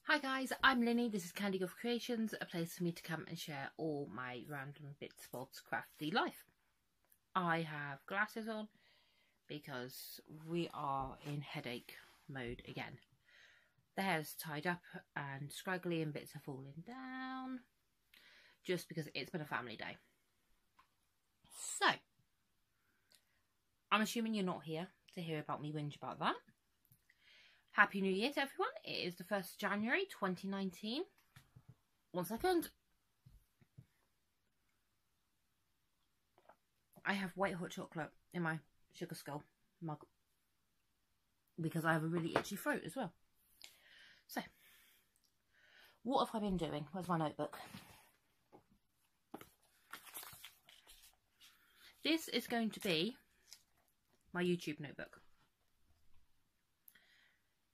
Hi guys, I'm Linny, this is Cardigan Bob Creations, a place for me to come and share all my random bits, bobs, crafty life. I have glasses on because we are in headache mode again. The hair's tied up and scraggly and bits are falling down just because it's been a family day. So, I'm assuming you're not here to hear about me whinge about that. Happy New Year to everyone. It is the 1st of January 2019. One second. I have white hot chocolate in my sugar skull mug because I have a really itchy throat as well. So, what have I been doing? Where's my notebook? This is going to be my YouTube notebook.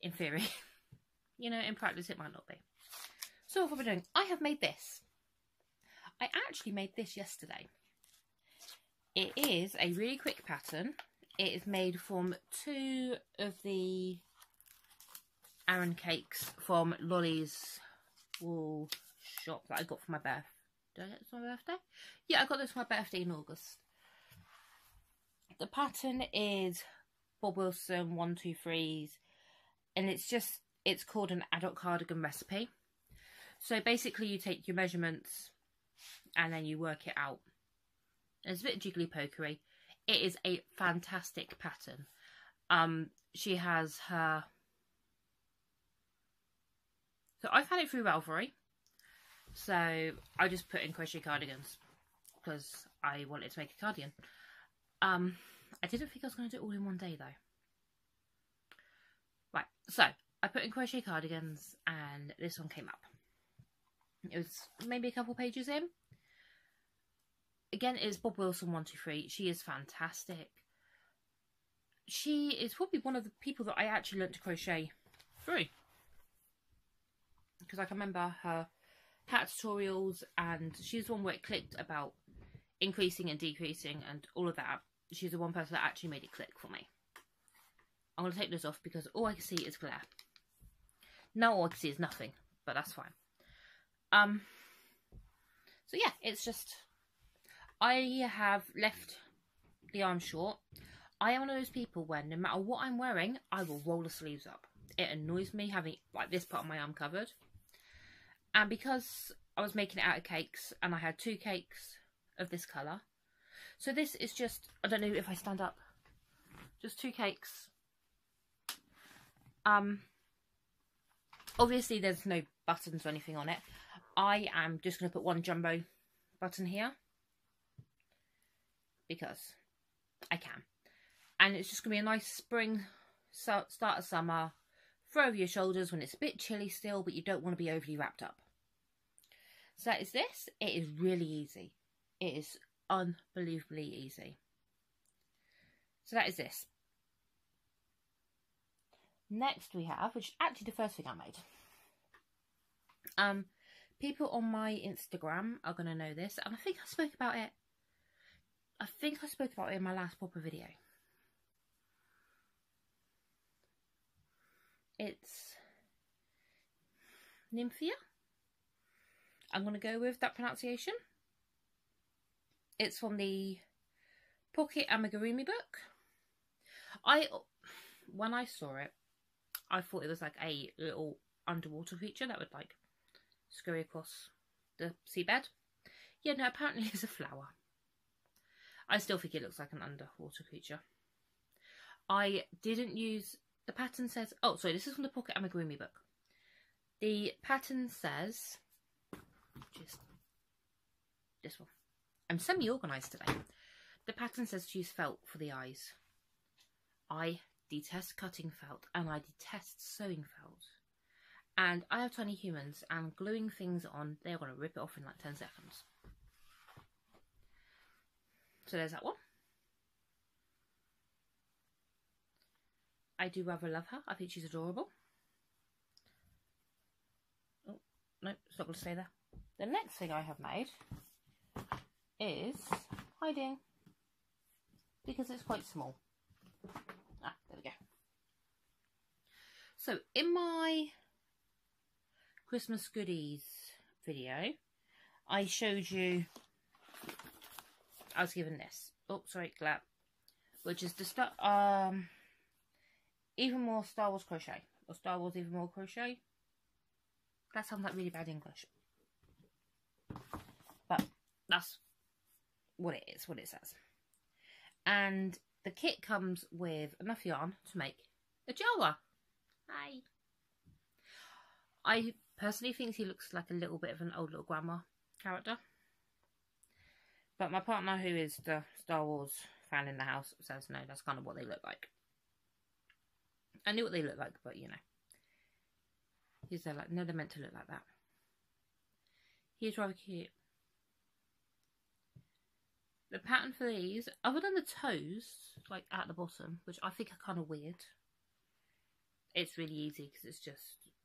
In theory. You know, in practice it might not be. So what have I been doing? I have made this. I actually made this yesterday. It is a really quick pattern. It is made from 2 of the Aran cakes from Lolly's wool shop that I got for my birthday. Did I get this for my birthday? Yeah, I got this for my birthday in August. The pattern is Bob Wilson 123s. And it's called an adult cardigan recipe. So basically you take your measurements and then you work it out. It's a bit jiggly pokery. It is a fantastic pattern. She has her... So I found it through Ravelry. So I just put in crochet cardigans because I wanted to make a cardigan. I didn't think I was going to do it all in one day though. Right, so I put in crochet cardigans and this one came up. It was maybe a couple pages in. Again, it's Bob Wilson 123. She is fantastic. She is probably one of the people that I actually learnt to crochet through. Because I can remember her hat tutorials and she's the one where it clicked about increasing and decreasing and all of that. She's the one person that actually made it click for me. I'm going to take this off because all I can see is glare. Now all I can see is nothing, but that's fine. So yeah, it's just... I have left the arm short. I am one of those people where no matter what I'm wearing, I will roll the sleeves up. It annoys me having like this part of my arm covered. And because I was making it out of cakes and I had 2 cakes of this colour. So this is just, I don't know if I stand up, just 2 cakes. Obviously there's no buttons or anything on it. I am just going to put 1 jumbo button here because I can. And it's just going to be a nice spring, start of summer, throw over your shoulders when it's a bit chilly still, but you don't want to be overly wrapped up. So that is this. It is really easy. It is unbelievably easy. So that is this. Next we have, which is actually the first thing I made. People on my Instagram are going to know this, and I think I spoke about it. I think I spoke about it in my last proper video. It's Nymphia. I'm going to go with that pronunciation. It's from the Pocket Amigurumi book. When I saw it, I thought it was like a little underwater creature that would like scurry across the seabed. Yeah, no, apparently it's a flower. I still think it looks like an underwater creature. I didn't use, the pattern says, oh sorry, this is from the Pocket Amigurumi book. The pattern says, just this one. I'm semi-organised today. The pattern says to use felt for the eyes. I detest cutting felt and I detest sewing felt. And I have tiny humans and gluing things on, they're going to rip it off in like 10 seconds. So there's that one. I do rather love her. I think she's adorable. Oh, no, it's not going to stay there. The next thing I have made is hiding because it's quite small. Ah, there we go. So in my Christmas goodies video, I showed you, I was given this. Oh, sorry, clap. Which is the Even More Star Wars Crochet. Or Star Wars Even More Crochet. That sounds like really bad English. But that's what it is, what it says. And the kit comes with enough yarn to make a Jawa. Hi. I personally think he looks like a little bit of an old little grandma character. But my partner, who is the Star Wars fan in the house, says no, that's kind of what they look like. I knew what they looked like, but you know. He's like, no, they're meant to look like that. He's rather cute. The pattern for these, other than the toes, like at the bottom, which I think are kind of weird, it's really easy because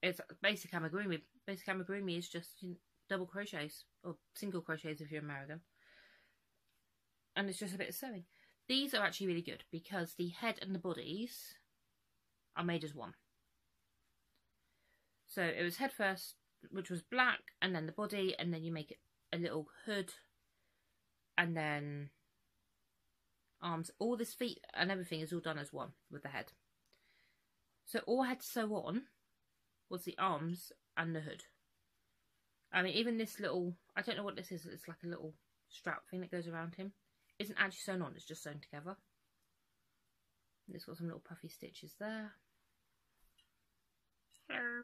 it's basic amigurumi. Basic amigurumi is just double crochets, or single crochets if you're American. And it's just a bit of sewing. These are actually really good because the head and the bodies are made as one. So it was head first, which was black, and then the body, and then you make it a little hood, and then arms. All this feet and everything is all done as one with the head. So all I had to sew on was the arms and the hood. I mean, even this little, I don't know what this is, it's like a little strap thing that goes around him. Isn't actually sewn on, it's just sewn together. It's got some little puffy stitches there. Hello.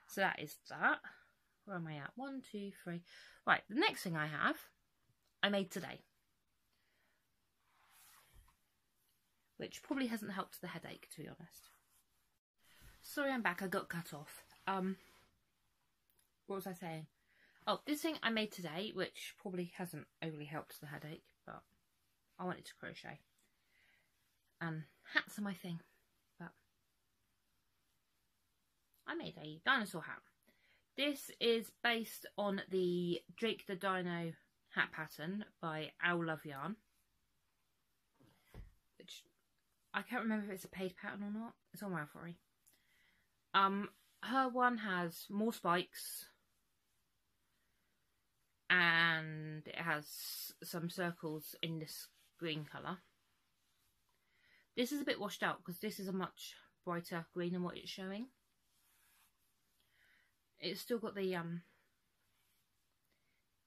So that is that. Where am I at? 1, 2, 3. Right, the next thing I have, I made today. Which probably hasn't helped the headache, to be honest. Sorry, I'm back. I got cut off. What was I saying? Oh, this thing I made today, which probably hasn't overly helped the headache, but I wanted to crochet. Hats are my thing, but I made a dinosaur hat. This is based on the Drake the Dino hat pattern by Owl Love Yarn, which I can't remember if it's a paid pattern or not. It's on Ravelry. Her one has more spikes, and it has some circles in this green colour. This is a bit washed out because this is a much brighter green than what it's showing. It's still got the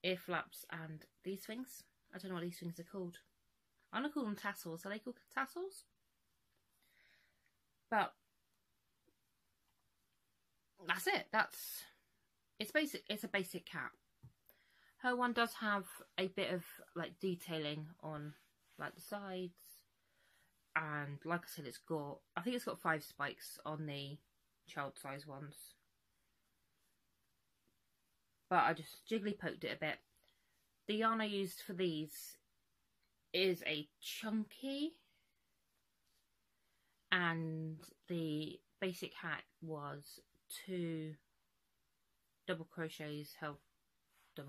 ear flaps and these things. I don't know what these things are called. I'm going to call them tassels. Are they called tassels? But that's it. It's basic. It's a basic cap. Her one does have a bit of like detailing on like the sides, and like I said, I think it's got 5 spikes on the child size ones. But I just jiggly poked it a bit. The yarn I used for these is a chunky, and the basic hat was 2 double crochets held, 2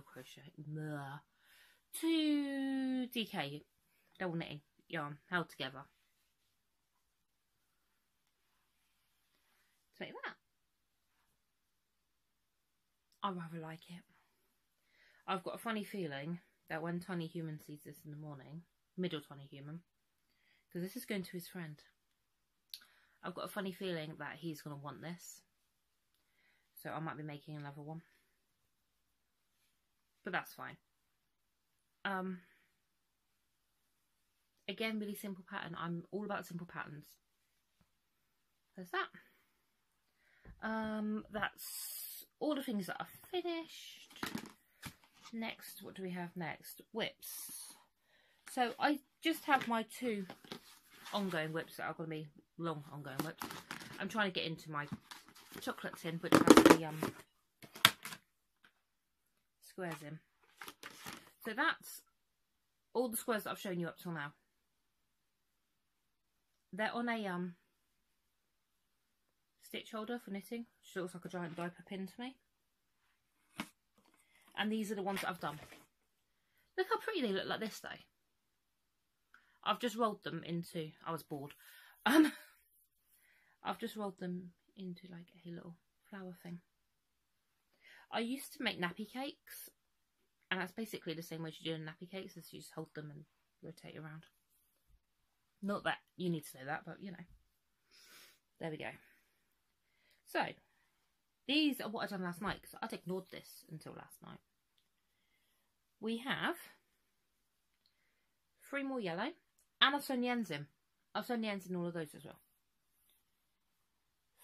DK double knitting yarn held together to make that. I rather like it. I've got a funny feeling that when Tiny Human sees this in the morning, middle Tiny Human, because this is going to his friend, I've got a funny feeling that he's going to want this. So I might be making another one. But that's fine. Again, really simple pattern. I'm all about simple patterns. There's that. That's all the things that are finished. Next, what do we have next? Whips. So I just have my 2 ongoing whips that are going to be long ongoing whips. I'm trying to get into my chocolate tin, which has the squares in. So that's all the squares that I've shown you up till now. They're on a stitch holder for knitting, which looks like a giant diaper pin to me. And these are the ones that I've done. Look how pretty they look like this though. I've just rolled them into, I was bored. I I've just rolled them into like a little flower thing. I used to make nappy cakes, and that's basically the same way you do nappy cakes, is you just hold them and rotate around. Not that you need to know that, but you know. There we go. So, these are what I done last night, because I'd ignored this until last night. We have 3 more yellow, and I've sewn the ends in. I've sewn the ends in all of those as well.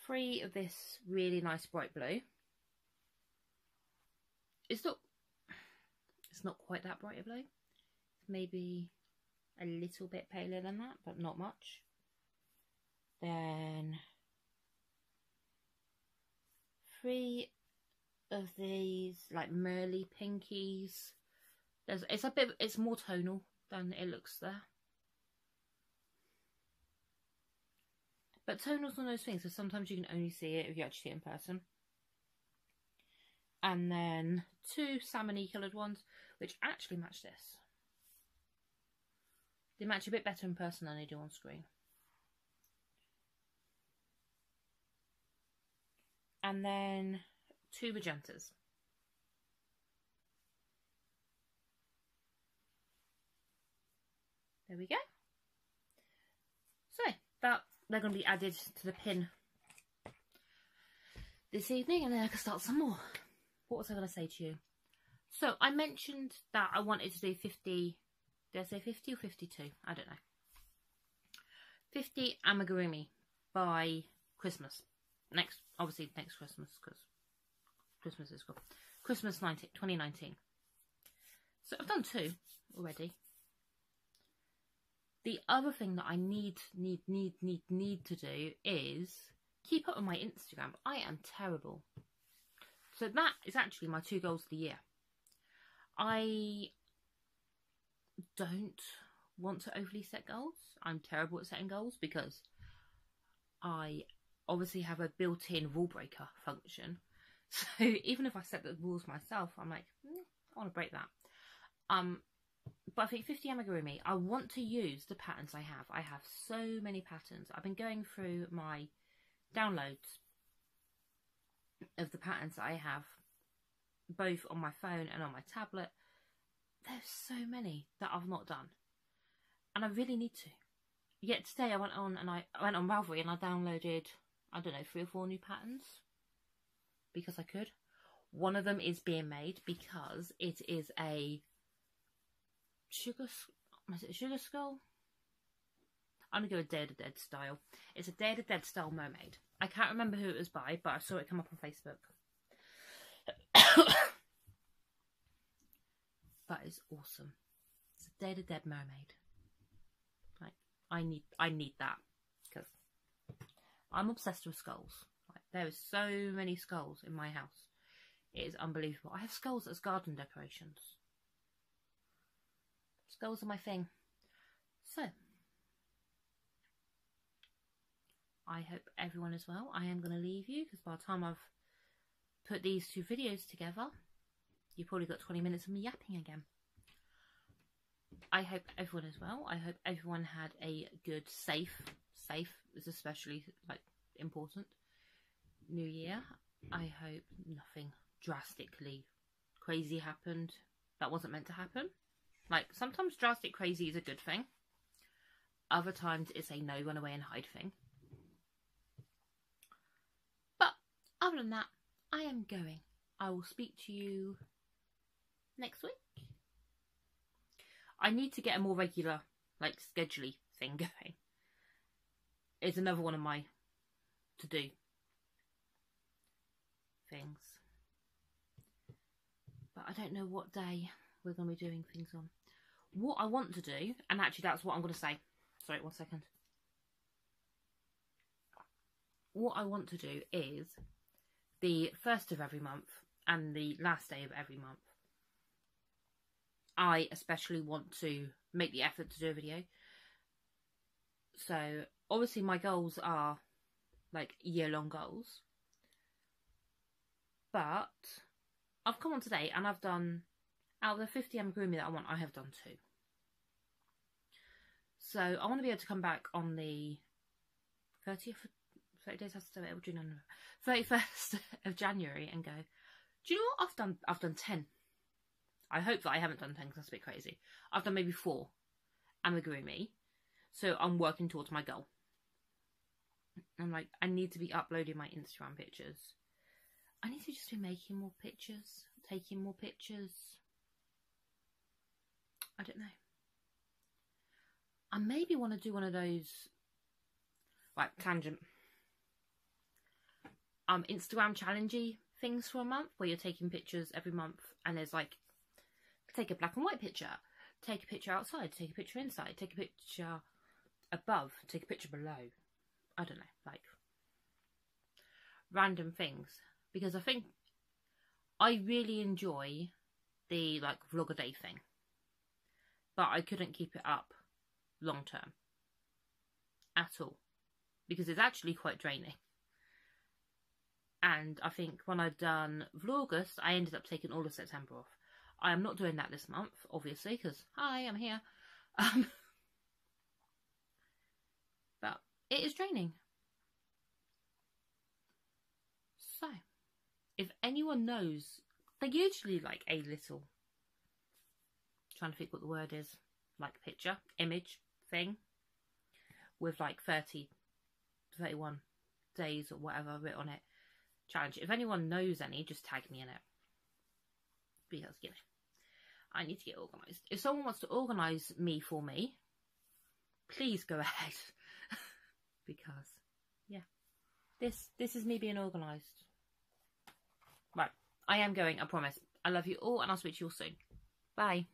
3 of this really nice bright blue. It's not quite that bright a blue. It's maybe a little bit paler than that, but not much. Then 3 of these like Merly pinkies. It's more tonal than it looks there. But tonal's one of those things, so sometimes you can only see it if you actually see it in person. And then 2 salmon-y coloured ones, which actually match this. They match a bit better in person than they do on screen. And then 2 magentas. There we go. So they're going to be added to the pin this evening, and then I can start some more. What was I going to say to you? So I mentioned that I wanted to do 50. Did I say 50 or 52? I don't know. 50 amigurumi by Christmas. Obviously next Christmas, because Christmas is gone. Christmas 2019. So I've done 2 already. The other thing that I need to do is keep up with my Instagram. I am terrible. So that is actually my 2 goals of the year. I don't want to overly set goals. I'm terrible at setting goals because I obviously have a built-in rule breaker function. So even if I set the rules myself, I'm like, I want to break that. But I think 50 amigurumi, I want to use the patterns I have. I have so many patterns. I've been going through my downloads of the patterns that I have, both on my phone and on my tablet. There's so many that I've not done, and I really need to. Yet today I went on Ravelry and I downloaded, I don't know, 3 or 4 new patterns because I could. One of them is being made because it is a sugar skull? I'm going to go with Day of the Dead style. It's a Day of the Dead style mermaid. I can't remember who it was by, but I saw it come up on Facebook. That is awesome. It's a Day of the Dead mermaid. Like, I need that because I'm obsessed with skulls. Like, there is so many skulls in my house. It is unbelievable. I have skulls as garden decorations. Skulls are my thing. So, I hope everyone is well. I am going to leave you because by the time I've put these 2 videos together, you probably got 20 minutes of me yapping again. I hope everyone is well. I hope everyone had a good, safe is especially like important, New Year. I hope nothing drastically crazy happened that wasn't meant to happen. Like, sometimes drastic crazy is a good thing. Other times it's a no, run away and hide thing. But other than that, I am going. I will speak to you next week. I need to get a more regular, like, schedule-y thing going. It's another one of my to-do things. But I don't know what day we're going to be doing things on. What I want to do, and actually that's what I'm going to say. Sorry, 1 second. What I want to do is the 1st of every month and the last day of every month. I especially want to make the effort to do a video. So obviously my goals are like year-long goals. But I've come on today and I've done, out of the 50 amigurumi that I want, I have done 2. So I want to be able to come back on the 30th 30 days has to do it, June, 31st of January and go, do you know what I've done 10. I hope that I haven't done 10 because that's a bit crazy. I've done maybe 4 amigurumi. So I'm working towards my goal. I'm like, I need to be uploading my Instagram pictures. I need to just be making more pictures, taking more pictures. I don't know. I maybe want to do one of those, like, tangent, Instagram challengey things for a month, where you're taking pictures every month, and there's like, take a black and white picture, take a picture outside, take a picture inside, take a picture above, take a picture below. I don't know, like random things, because I think I really enjoy the like vlog a day thing, but I couldn't keep it up long term at all because it's actually quite draining. And I think when I'd done Vlogust, I ended up taking all of September off. I am not doing that this month, obviously, because hi, I'm here. But it is draining. So, if anyone knows, they're usually like a little, trying to think what the word is, like picture, image thing, with like 30, 31 days or whatever written on it, challenge. If anyone knows any, just tag me in it. Because, you know, I need to get organised. If someone wants to organise me for me, please go ahead. Because, yeah, this is me being organised. Right, I am going, I promise. I love you all, and I'll speak to you all soon. Bye.